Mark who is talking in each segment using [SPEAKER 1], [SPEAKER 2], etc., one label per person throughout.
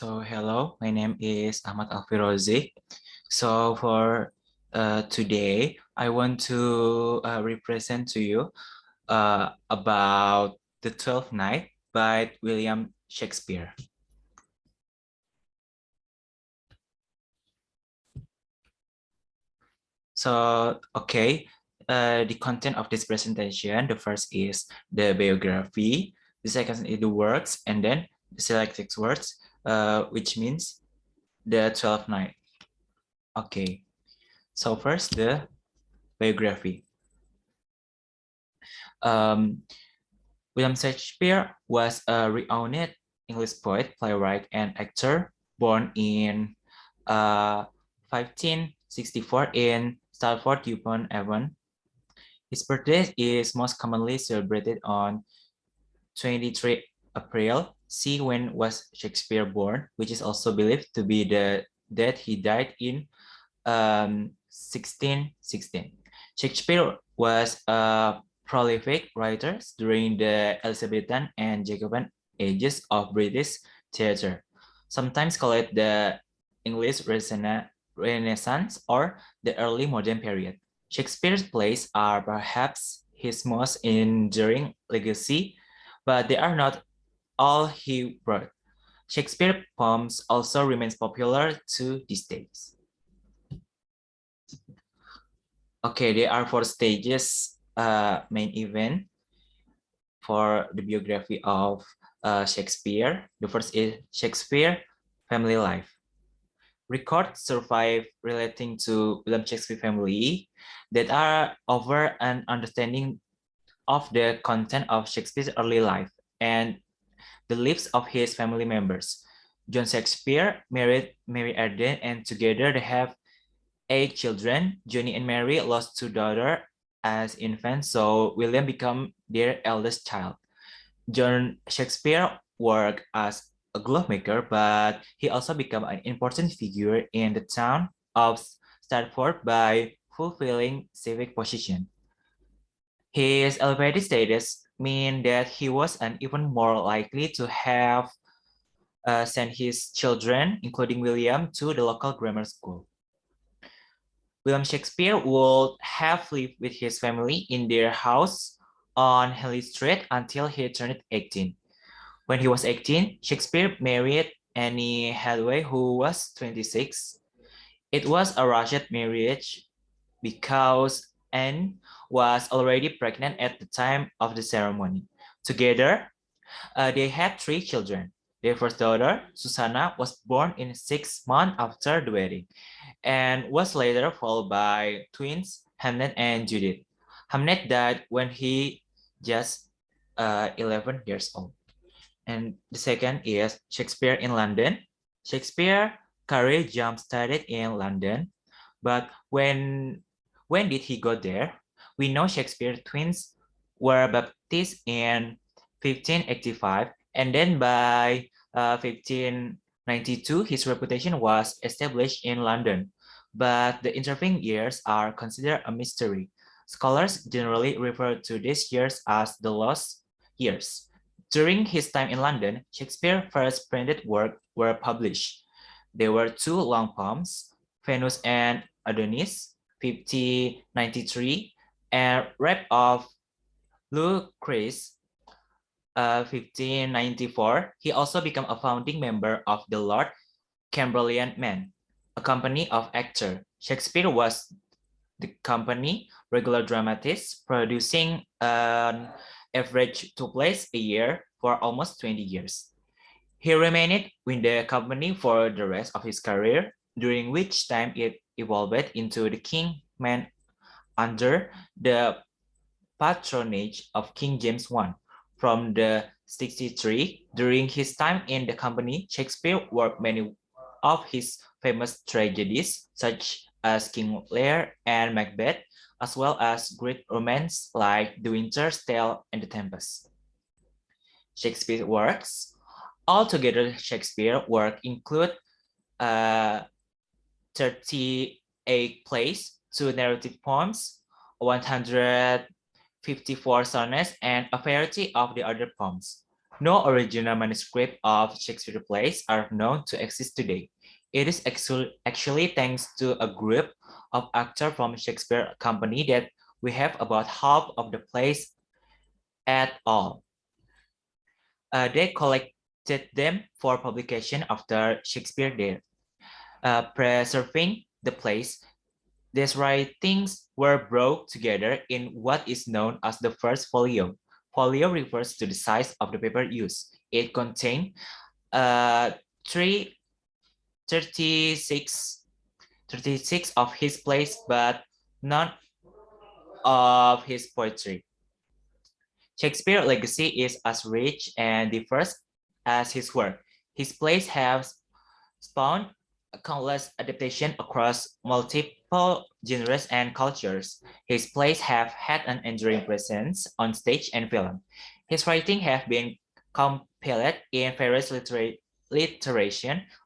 [SPEAKER 1] Hello, my name is Ahmad Alfi Roziq. For today, I want to represent to you about the Twelfth Night by William Shakespeare. The content of this presentation, the first is the biography, the second is the works, and then the selected words, which means the 12th night. Okay, so first the biography. Um, William Shakespeare was a renowned English poet, playwright, and actor born in 1564 in Stratford-upon-Avon. His birthday is most commonly celebrated on 23 April. See when was Shakespeare born, which is also believed to be the date he died in 1616. Shakespeare was a prolific writer during the Elizabethan and Jacobean ages of British theatre, sometimes called the English Renaissance or the early modern period. Shakespeare's plays are perhaps his most enduring legacy, but they are not all he wrote. Shakespeare's poems also remain popular to these days. Okay, there are four stages main event for the biography of Shakespeare. The first is Shakespeare family life. Records survive relating to William Shakespeare family that are over an understanding of the content of Shakespeare's early life and the lives of his family members. John Shakespeare married Mary Arden, and together they have 8 children. Johnny and Mary lost 2 daughters as infants, so William became their eldest child. John Shakespeare worked as a glove maker, but he also became an important figure in the town of Stratford by fulfilling civic position. His elevated status meant that he was an even more likely to have sent his children, including William, to the local grammar school. William Shakespeare would have lived with his family in their house on Henley Street until he turned 18. When he was 18, Shakespeare married Annie Hathaway, who was 26. It was a rushed marriage because Anne was already pregnant at the time of the ceremony. Together, they had 3 children. Their first daughter, Susanna, was born in 6 months after the wedding and was later followed by twins Hamnet and Judith. Hamnet died when he just 11 years old. And the second is Shakespeare in London. Shakespeare career jump started in London, but when did he go there? We know Shakespeare twins were baptized in 1585, and then by 1592, his reputation was established in London, but the intervening years are considered a mystery. Scholars generally refer to these years as the lost years. During his time in London, Shakespeare's first printed works were published. There were 2 long poems, Venus and Adonis, 1593, and Rape of Lucrece, 1594. He also became a founding member of the Lord Chamberlain Men, a company of actors. Shakespeare was the company regular dramatist, producing an average 2 plays a year for almost 20 years. He remained with the company for the rest of his career, during which time it evolved into the King's under the patronage of King James I. From the 63, during his time in the company, Shakespeare worked many of his famous tragedies, such as King Lear and Macbeth, as well as great romance like The Winter's Tale and The Tempest. Shakespeare works. Altogether, Shakespeare work include 38 plays, 2 narrative poems, 154 sonnets, and a variety of the other poems. No original manuscript of Shakespeare plays are known to exist today. It is actually thanks to a group of actors from Shakespeare Company that we have about half of the plays at all. They collected them for publication after Shakespeare death. Preserving the plays, these writings were brought together in what is known as the first folio. Folio refers to the size of the paper used. It contained three 36, 36 of his plays, but none of his poetry. Shakespeare's legacy is as rich and diverse as his work. His plays have spawned countless adaptations across multiple genres and cultures. His plays have had an enduring presence on stage and film. His writings have been compiled in various literature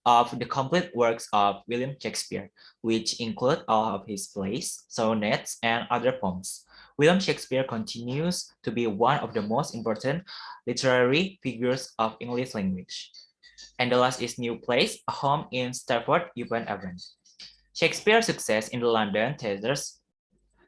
[SPEAKER 1] of the complete works of William Shakespeare, which include all of his plays, sonnets, and other poems. William Shakespeare continues to be one of the most important literary figures of English language. And the last is New Place, a home in Stratford-upon-Avon. Shakespeare's success in the London theatres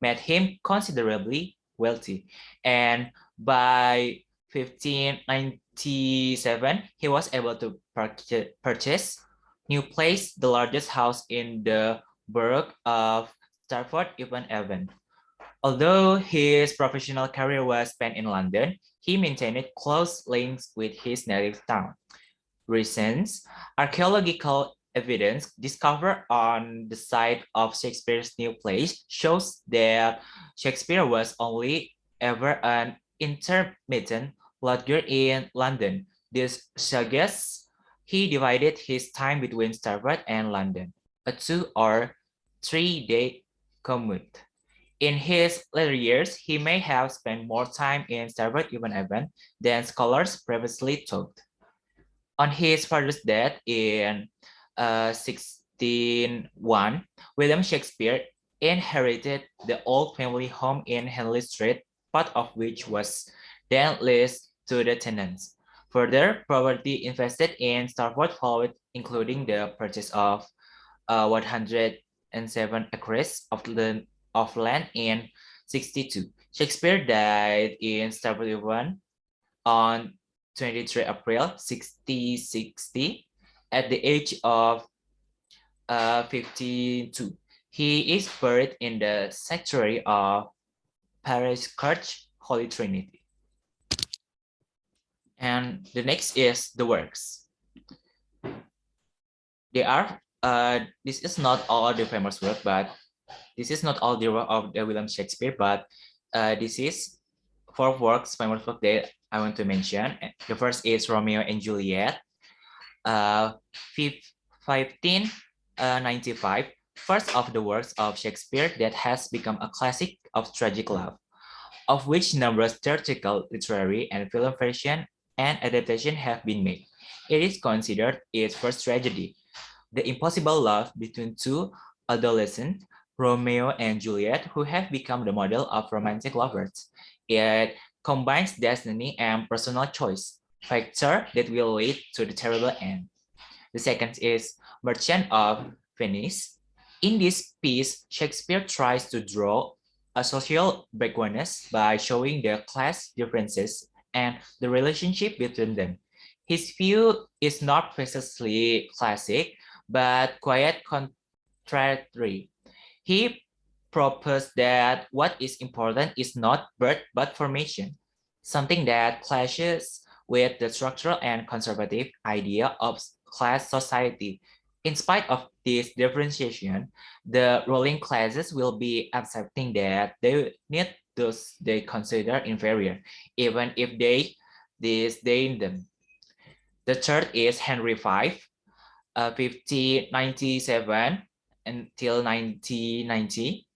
[SPEAKER 1] made him considerably wealthy, and by 1597, he was able to purchase New Place, the largest house in the borough of Stratford-upon-Avon. Although his professional career was spent in London, he maintained close links with his native town. Recent archaeological evidence discovered on the site of Shakespeare's new place shows that Shakespeare was only ever an intermittent lodger in London. This suggests he divided his time between Stratford and London, a 2 or 3 day commute. In his later years, he may have spent more time in Stratford-upon-Avon than scholars previously thought. On his father's death in 1601, William Shakespeare inherited the old family home in Henley Street, part of which was then leased to the tenants. Further, property invested in Stratford followed, including the purchase of 107 acres of land in 62. Shakespeare died in Stratford on 23 April 1660 at the age of 52. He is buried in the sanctuary of Parish Church, Holy Trinity. And the next is the works. They are, this is not all the famous work, but this is not all the work of the William Shakespeare, but this is 4 famous works that I want to mention. The first is Romeo and Juliet, 1595, first of the works of Shakespeare that has become a classic of tragic love, of which numerous theatrical, literary, and film version and adaptation have been made. It is considered its first tragedy. The impossible love between two adolescents, Romeo and Juliet, who have become the model of romantic lovers. It combines destiny and personal choice, factor that will lead to the terrible end. The second is Merchant of Venice. In this piece, Shakespeare tries to draw a social backwards by showing the class differences and the relationship between them. His view is not precisely classic, but quite contrary. He proposed that what is important is not birth but formation, something that clashes with the structural and conservative idea of class society. In spite of this differentiation, the ruling classes will be accepting that they need those they consider inferior, even if they disdain them. The third is Henry V, 1597 until 1990.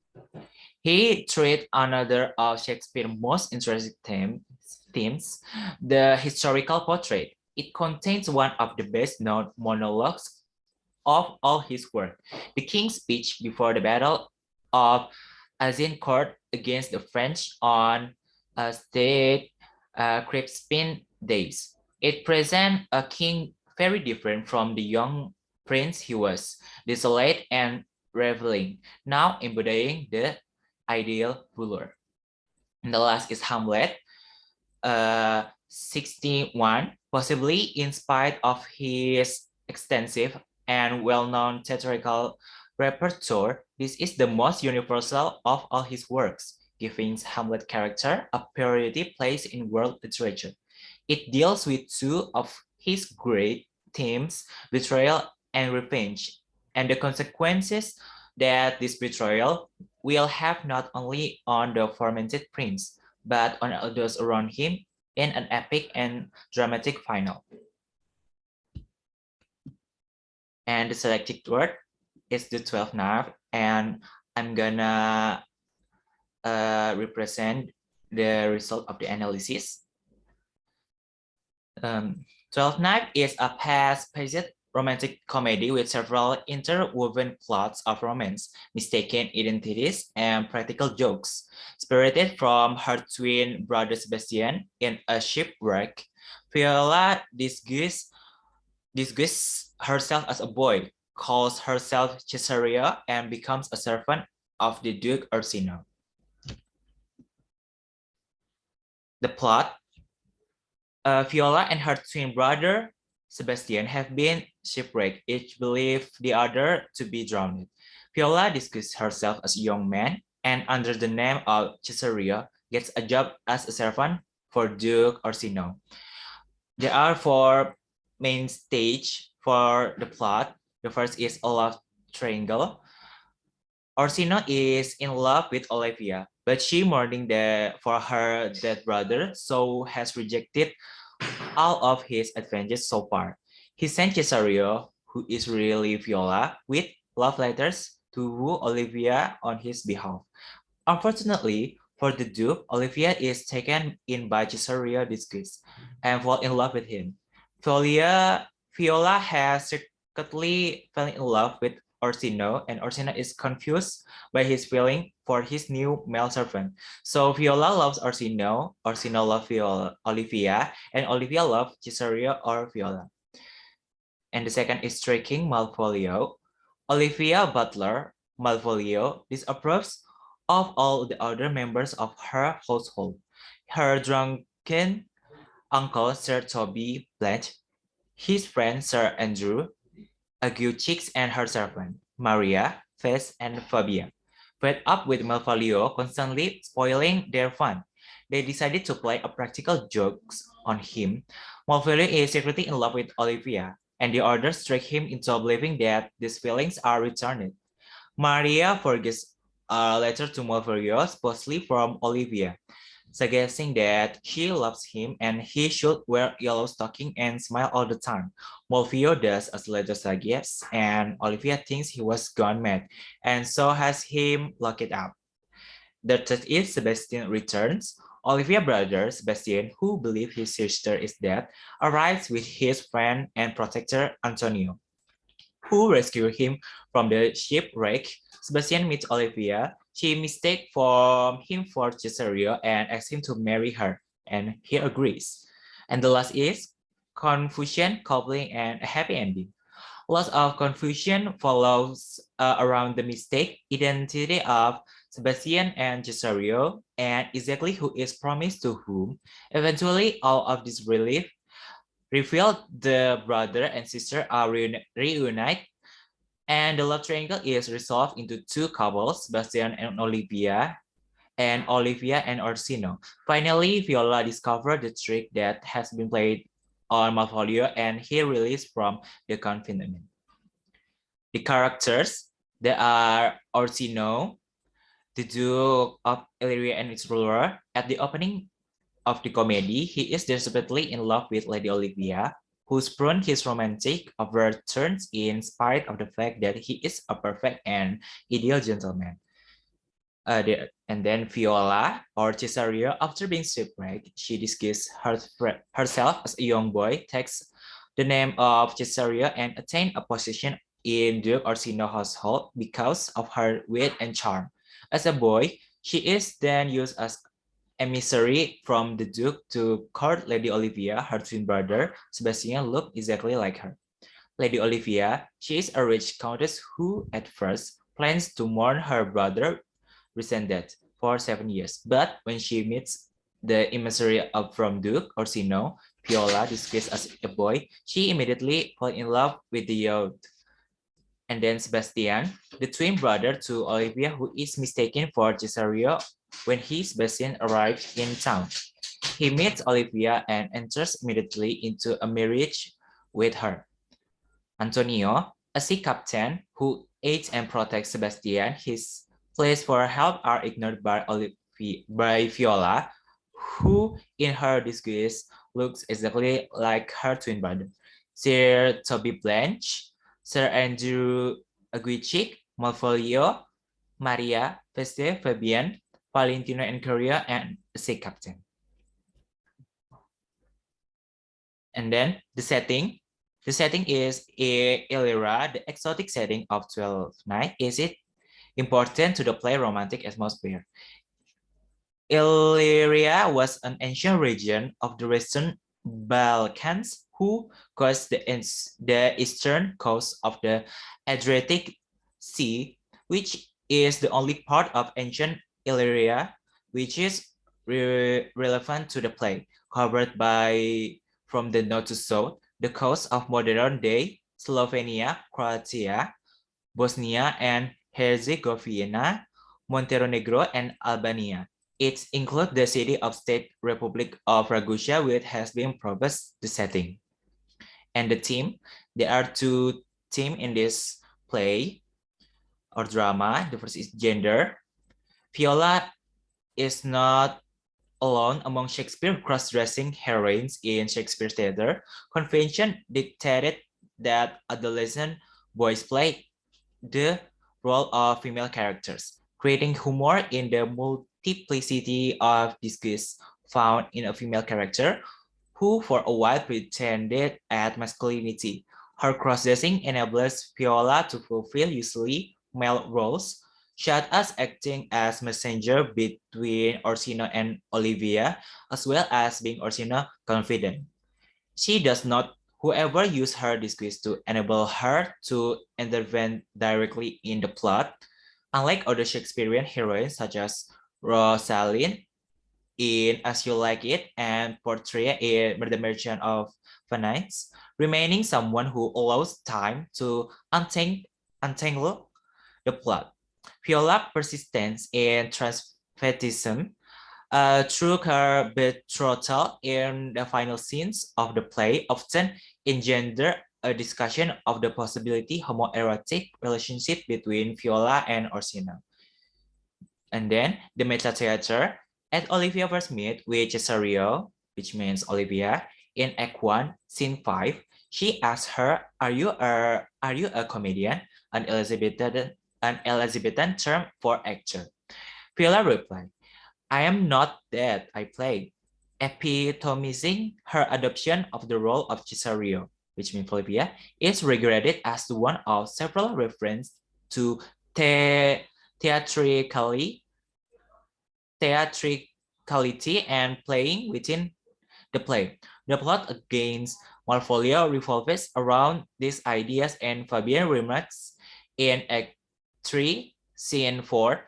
[SPEAKER 1] He treated another of Shakespeare's most interesting themes, the historical portrait. It contains one of the best-known monologues of all his work, the King's speech before the Battle of Azincourt against the French on State Crispin days. It presents a king very different from the young prince he was, desolate and reveling, now embodying the ideal ruler. And the last is Hamlet, 61, possibly in spite of his extensive and well-known theatrical repertoire. This is the most universal of all his works, giving Hamlet character a priority place in world literature. It deals with two of his great themes, betrayal and revenge, and the consequences that this betrayal will have not only on the fermented prince, but on others around him in an epic and dramatic final. And the selected word is the 12th knife, and I'm gonna represent the result of the analysis. 12th Night is a fast-paced romantic comedy with several interwoven plots of romance, mistaken identities, and practical jokes. Spirited from her twin brother Sebastian in a shipwreck, Viola disguises herself as a boy, calls herself Caesarea, and becomes a servant of the Duke Orsino. The plot: Viola and her twin brother, Sebastian, have been shipwrecked, each believe the other to be drowned. Viola disguises herself as a young man and under the name of Caesarea gets a job as a servant for Duke Orsino. There are four main stages for the plot. The first is a love triangle. Orsino is in love with Olivia, but she mourning for her dead brother, so has rejected all of his adventures so far. He sent Cesario, who is really Viola, with love letters to woo Olivia on his behalf. Unfortunately for the Duke, Olivia is taken in by Cesario disguise and fall in love with him. Viola has secretly fallen in love with Orsino, and Orsino is confused by his feeling for his new male servant. So Viola loves Orsino, Orsino loves Olivia, and Olivia loves Cesario or Viola. And the second is Striking Malvolio. Olivia Butler Malvolio disapproves of all the other members of her household. Her drunken uncle Sir Toby Blanche, his friend Sir Andrew, Ague Chicks and her servant, Maria, Fess, and Fabia. Fed up with Malvolio constantly spoiling their fun, they decided to play a practical jokes on him. Malvolio is secretly in love with Olivia, and the others trick him into believing that these feelings are returned. Maria forgets a letter to Malvolio, supposedly from Olivia, suggesting that she loves him and he should wear yellow stocking and smile all the time. Malvolio does as letter suggests, and Olivia thinks he was gone mad, and so has him lock it up. The third is Sebastian returns. Olivia brother Sebastian, who believes his sister is dead, arrives with his friend and protector Antonio, who rescued him from the shipwreck. Sebastian meets Olivia. She mistakes him for Cesario and asks him to marry her, and he agrees. And the last is confusion, coupling, and a happy ending. Lots of confusion follows around the mistake identity of Sebastian and Cesario, and exactly who is promised to whom. Eventually, all of this relief revealed the brother and sister are reunited, and the love triangle is resolved into two couples, Sebastian and Olivia and Orsino. Finally, Viola discovered the trick that has been played on Malvolio, and he released from the confinement. The characters, they are Orsino, the Duke of Illyria and its ruler. At the opening of the comedy, he is desperately in love with Lady Olivia, who spurned his romantic overtures in spite of the fact that he is a perfect and ideal gentleman. And then Viola or Cesario, after being shipwrecked, she disguises herself as a young boy, takes the name of Cesario, and attained a position in Duke Orsino household because of her wit and charm. As a boy, she is then used as emissary from the Duke to court Lady Olivia, her twin brother, Sebastian looked exactly like her. Lady Olivia, she is a rich countess who, at first, plans to mourn her brother recent death for 7 years. But when she meets the emissary of from Duke Orsino, Viola, disguised as a boy, she immediately falls in love with the youth. And then Sebastian, the twin brother to Olivia, who is mistaken for Cesario when Sebastian arrives in town. He meets Olivia and enters immediately into a marriage with her. Antonio, a sea captain who aids and protects Sebastian, his pleas for help are ignored by Viola, who in her disguise looks exactly like her twin brother. Sir Toby Blanche, Sir Andrew Aguichic, Malvolio, Maria, Feste, Fabian, Valentino and Korea, and the sea captain. And then the setting. The setting is Illyria, the exotic setting of 12th Night. Is it important to the play romantic atmosphere? Illyria was an ancient region of the Western Balkans who crossed the eastern coast of the Adriatic Sea, which is the only part of ancient Illyria which is relevant to the play, covered by from the north to south, the coast of modern-day Slovenia, Croatia, Bosnia and Herzegovina, Montenegro, and Albania. It includes the city of State Republic of Ragusa, which has been proposed the setting. And the theme, there are two themes in this play or drama. The first is gender. Viola is not alone among Shakespeare's cross-dressing heroines in Shakespeare's theater. Convention dictated that adolescent boys play the role of female characters, creating humor in the multiplicity of disguise found in a female character who for a while pretended at masculinity. Her cross-dressing enables Viola to fulfill usually male roles, such as acting as messenger between Orsino and Olivia, as well as being Orsino confident. She does not, whoever used her disguise to enable her to intervene directly in the plot. Unlike other Shakespearean heroines such as Rosalind in As You Like It and Portrait in The Merchant of Venice, remaining someone who allows time to untangle the plot. Viola's persistence in transvestism through her betrothal in the final scenes of the play often engender a discussion of the possibility homoerotic relationship between Viola and Orsino. And then the meta theater at Olivia first meet with Cesario, which means Olivia, in Act 1, Scene 5. She asks her, are you a comedian? An Elizabethan term for actor. Viola replied, I am not that I played, epitomizing her adoption of the role of Cesario, which means Olivia, is regarded as one of several references to theatrically theatricality and playing within the play. The plot against Malvolio revolves around these ideas, and Fabian remarks in Act 3, Scene 4,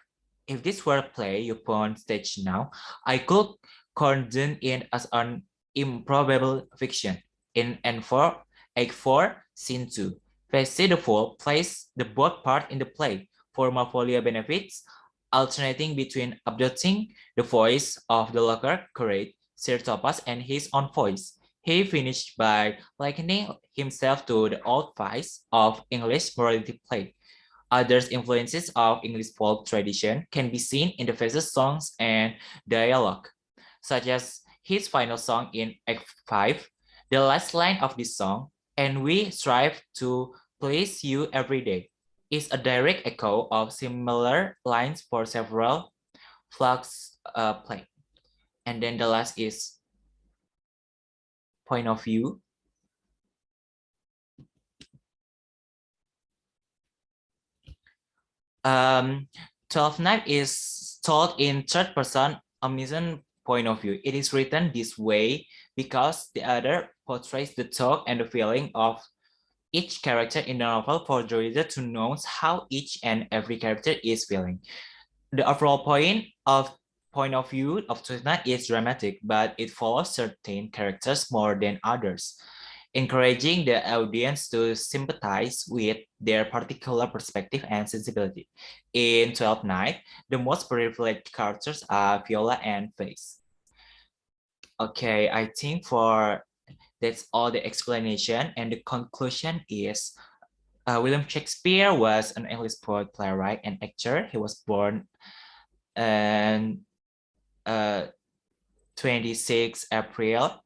[SPEAKER 1] if this were a play you put on stage now, I could condemn it as an improbable fiction. In Act 4, Scene 2, Feste the Fool plays the both part in the play for Malvolio benefits, alternating between adopting the voice of the local curate, Sir Thopas, and his own voice. He finished by likening himself to the old vice of English morality play. Other influences of English folk tradition can be seen in the Faces songs and dialogue, such as his final song in Act 5. The last line of this song, and we strive to please you every day, is a direct echo of similar lines for several flux play. And then the last is point of view. Twelfth Night is told in third person omniscient point of view. It is written this way because the other portrays the thought and the feeling of each character in the novel for the reader to know how each and every character is feeling. The overall point of view of Twelfth is dramatic, but it follows certain characters more than others, encouraging the audience to sympathize with their particular perspective and sensibility. In 12th Night, the most privileged characters are Viola and Face. Okay, I think for that's all the explanation, and the conclusion is William Shakespeare was an English poet, playwright, and actor. He was born on 26 April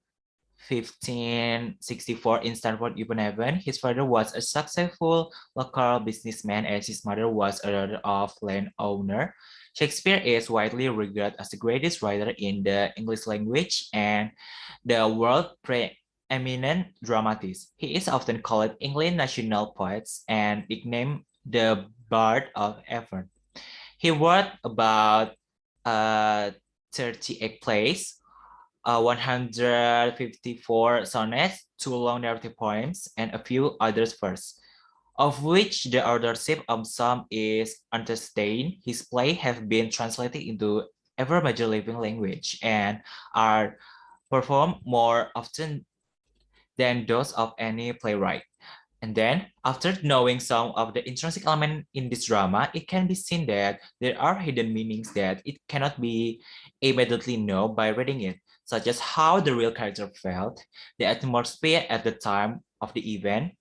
[SPEAKER 1] 1564 in Stanford upon Avon. His father was a successful local businessman as his mother was a daughter of landowner. Shakespeare is widely regarded as the greatest writer in the English language and the world preeminent dramatist. He is often called England's national poet and nicknamed the Bard of Avon. He wrote about 38 plays, 154 sonnets, 2 long narrative poems, and a few others verse, of which the authorship of some is unsustained. His plays have been translated into every major living language and are performed more often than those of any playwright. And then, after knowing some of the intrinsic elements in this drama, it can be seen that there are hidden meanings that it cannot be immediately known by reading it, such as how the real character felt, the atmosphere at the time of the event,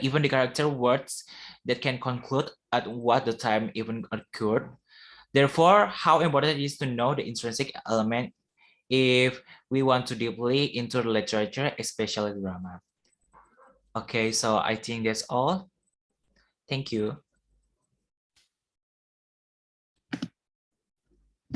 [SPEAKER 1] even the character words that can conclude at what the time even occurred. Therefore, how important it is to know the intrinsic element if we want to deeply into literature, especially drama. Okay, so I think that's all. Thank you.